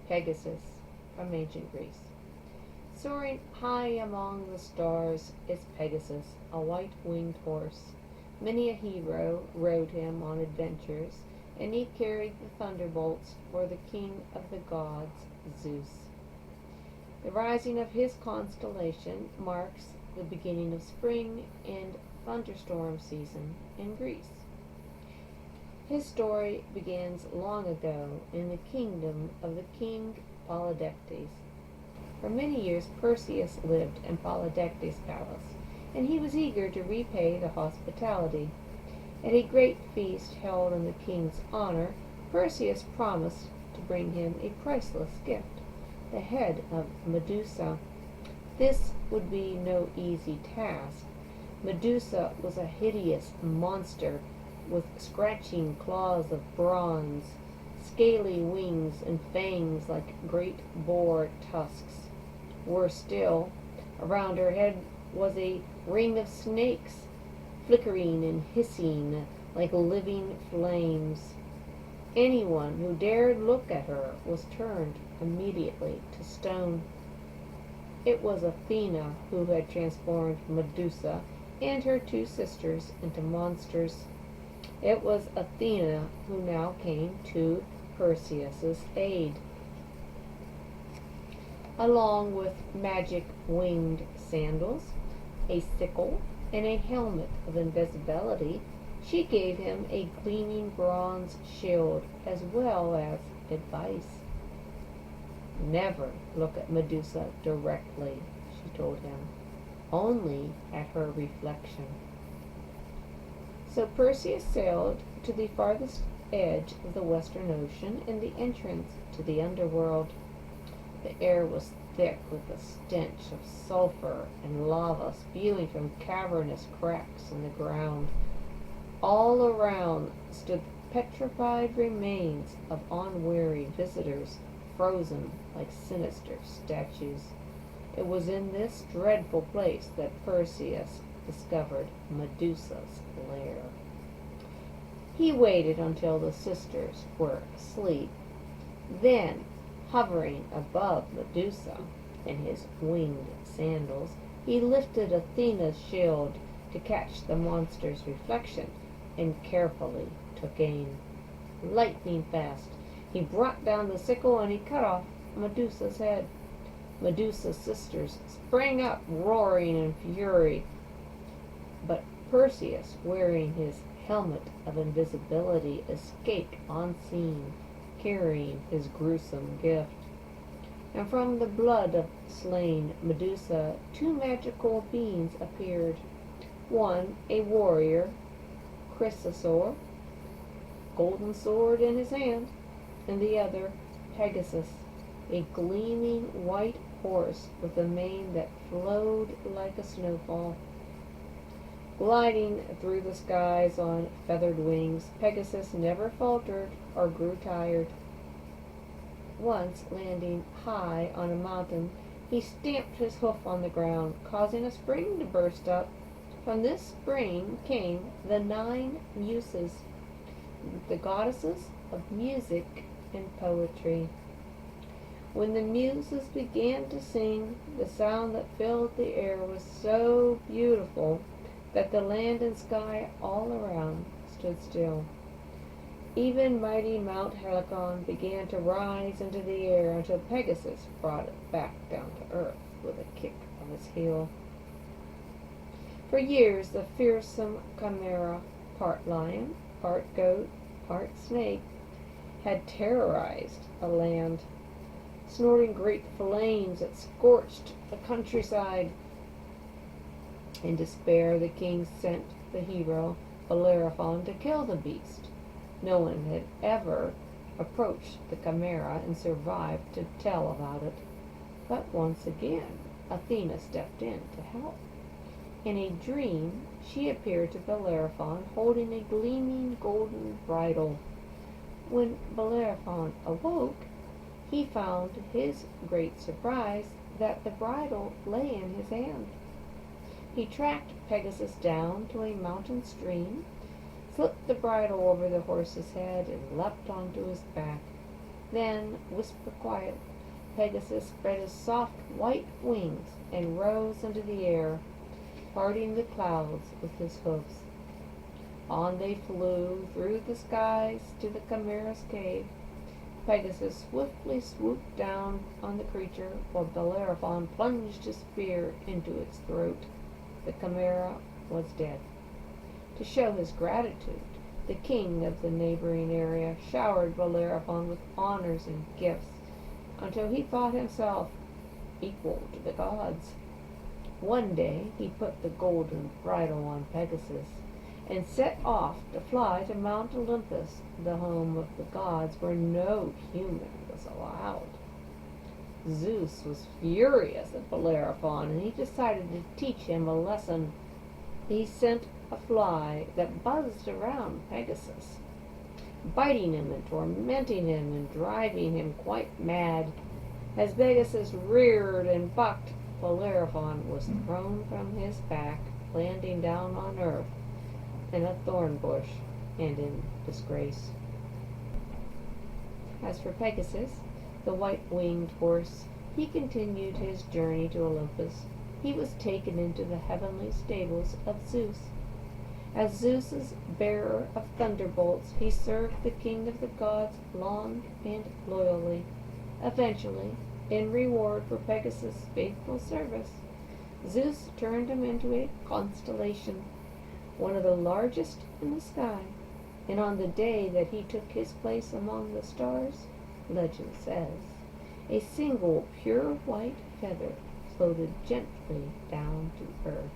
Pegasus, from ancient Greece. Soaring high among the stars is Pegasus, a white-winged horse. Many a hero rode him on adventures, and he carried the thunderbolts for the king of the gods, Zeus. The rising of his constellation marks the beginning of spring and thunderstorm season in Greece. His story begins long ago in the kingdom of the king Polydectes. For many years Perseus lived in Polydectes' palace, and he was eager to repay the hospitality. At a great feast held in the king's honor, Perseus promised to bring him a priceless gift, the head of Medusa. This would be no easy task. Medusa was a hideous monster with scratching claws of bronze, scaly wings, and fangs like great boar tusks. Worse still, around her head was a ring of snakes, flickering and hissing like living flames. Anyone who dared look at her was turned immediately to stone. It was Athena who had transformed Medusa and her two sisters into monsters. It was Athena who now came to Perseus's aid. Along with magic winged sandals, a sickle, and a helmet of invisibility, she gave him a gleaming bronze shield as well as advice. Never look at Medusa directly, she told him, only at her reflection. So Perseus sailed to the farthest edge of the western ocean and the entrance to the underworld. The air was thick with the stench of sulfur and lava spewing from cavernous cracks in the ground. All around stood petrified remains of unwary visitors, frozen like sinister statues. It was in this dreadful place that Perseus discovered Medusa's lair. He waited until the sisters were asleep. Then, hovering above Medusa in his winged sandals, he lifted Athena's shield to catch the monster's reflection and carefully took aim. Lightning fast, he brought down the sickle and he cut off Medusa's head. Medusa's sisters sprang up, roaring in fury. But Perseus, wearing his helmet of invisibility, escaped unseen, carrying his gruesome gift. And from the blood of slain Medusa, two magical beings appeared. One, a warrior, Chrysaor, golden sword in his hand, and the other, Pegasus, a gleaming white horse with a mane that flowed like a snowfall. Gliding through the skies on feathered wings, Pegasus never faltered or grew tired. Once, landing high on a mountain, he stamped his hoof on the ground, causing a spring to burst up. From this spring came the 9 Muses, the goddesses of music and poetry. When the Muses began to sing, the sound that filled the air was so beautiful that the land and sky all around stood still. Even mighty Mount Helicon began to rise into the air until Pegasus brought it back down to earth with a kick of his heel. For years the fearsome chimera, part lion, part goat, part snake, had terrorized the land, snorting great flames that scorched the countryside. In despair, the king sent the hero Bellerophon to kill the beast. No one had ever approached the chimera and survived to tell about it. But once again, Athena stepped in to help. In a dream, she appeared to Bellerophon holding a gleaming golden bridle. When Bellerophon awoke, he found to his great surprise that the bridle lay in his hand. He tracked Pegasus down to a mountain stream, slipped the bridle over the horse's head, and leapt onto his back. Then, whisper quiet, Pegasus spread his soft white wings and rose into the air, parting the clouds with his hoofs. On they flew through the skies to the Chimera's cave. Pegasus swiftly swooped down on the creature, while Bellerophon plunged his spear into its throat. The Chimera was dead. To show his gratitude, the king of the neighboring area showered Bellerophon with honors and gifts, until he thought himself equal to the gods. One day he put the golden bridle on Pegasus and set off to fly to Mount Olympus, the home of the gods, where no human was allowed. Zeus was furious at Bellerophon, and he decided to teach him a lesson. He sent a fly that buzzed around Pegasus, biting him and tormenting him and driving him quite mad. As Pegasus reared and bucked, Bellerophon was thrown from his back, landing down on earth in a thorn bush and in disgrace. As for Pegasus, the white-winged horse, he continued his journey to Olympus. He was taken into the heavenly stables of Zeus. As Zeus's bearer of thunderbolts, he served the king of the gods long and loyally. Eventually, in reward for Pegasus' faithful service, Zeus turned him into a constellation, one of the largest in the sky. And on the day that he took his place among the stars, legend says, a single pure white feather floated gently down to earth.